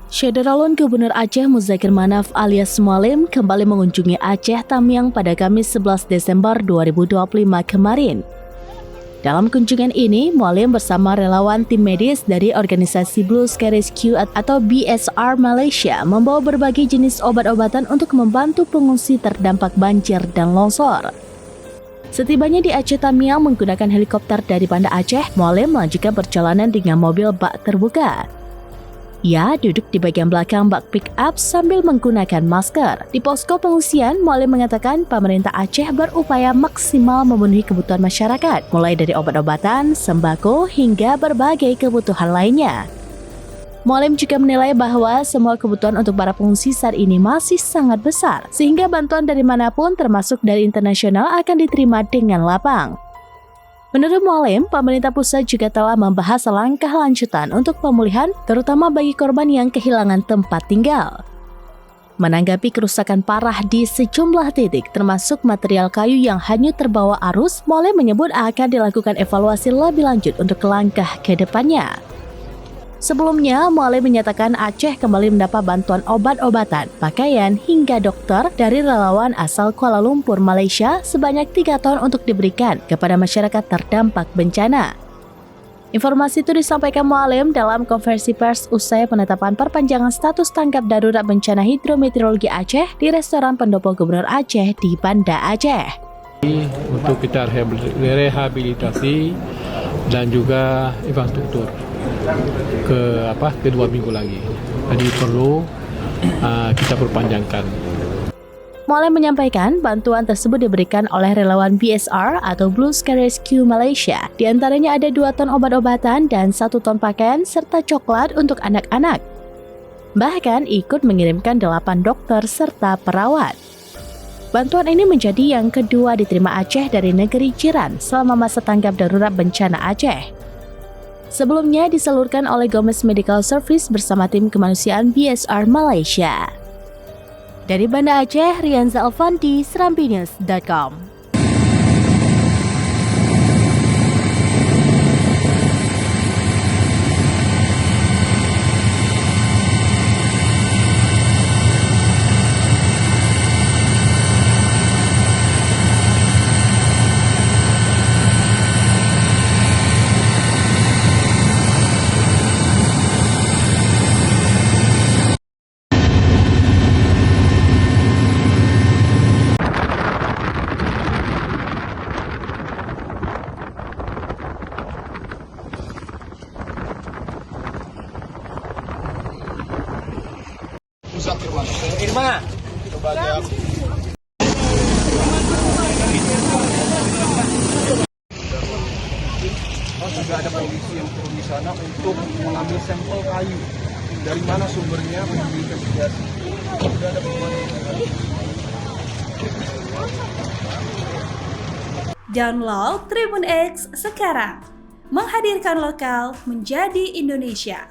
Syederalun Gubernur Aceh Muzakir Manaf alias Mualim kembali mengunjungi Aceh Tamiang pada Kamis 11 Desember 2025 kemarin. Dalam kunjungan ini, Mualim bersama relawan tim medis dari organisasi Blue Sky Rescue atau BSR Malaysia membawa berbagai jenis obat-obatan untuk membantu pengungsi terdampak banjir dan longsor. Setibanya di Aceh Tamiang menggunakan helikopter dari Banda Aceh, Mualim melanjutkan perjalanan dengan mobil bak terbuka. Ia duduk di bagian belakang bak pick-up sambil menggunakan masker. Di posko pengungsian, Mualim mengatakan pemerintah Aceh berupaya maksimal memenuhi kebutuhan masyarakat, mulai dari obat-obatan, sembako, hingga berbagai kebutuhan lainnya. Mualim juga menilai bahwa semua kebutuhan untuk para pengungsi saat ini masih sangat besar, sehingga bantuan dari manapun termasuk dari internasional akan diterima dengan lapang. Menurut Mualim, pemerintah pusat juga telah membahas langkah lanjutan untuk pemulihan, terutama bagi korban yang kehilangan tempat tinggal. Menanggapi kerusakan parah di sejumlah titik, termasuk material kayu yang hanyut terbawa arus, Mualim menyebut akan dilakukan evaluasi lebih lanjut untuk langkah ke depannya. Sebelumnya, Mualim menyatakan Aceh kembali mendapat bantuan obat-obatan, pakaian, hingga dokter dari relawan asal Kuala Lumpur, Malaysia sebanyak 3 ton untuk diberikan kepada masyarakat terdampak bencana. Informasi itu disampaikan Mualim dalam konferensi pers usai penetapan perpanjangan status tanggap darurat bencana hidrometeorologi Aceh di restoran pendopo Gubernur Aceh di Banda Aceh. Untuk kita rehabilitasi dan juga infrastruktur ke 2 minggu lagi. Jadi perlu kita perpanjangkan. Mualim menyampaikan bantuan tersebut diberikan oleh relawan BSR atau Blue Sky Rescue Malaysia. Di antaranya ada 2 ton obat-obatan dan 1 ton pakaian serta coklat untuk anak-anak. Bahkan ikut mengirimkan 8 dokter serta perawat. Bantuan ini menjadi yang kedua diterima Aceh dari negeri jiran selama masa tanggap darurat bencana Aceh. Sebelumnya disalurkan oleh Gomez Medical Service bersama tim kemanusiaan BSR Malaysia. Dari Banda Aceh, Rianza Alfanti, serampinews.com. Irma, juga ada polisi yang turun di sana untuk mengambil sampel kayu. Dari mana sumbernya menginvestigasi. Sudah ada Download Tribun X sekarang, menghadirkan lokal menjadi Indonesia.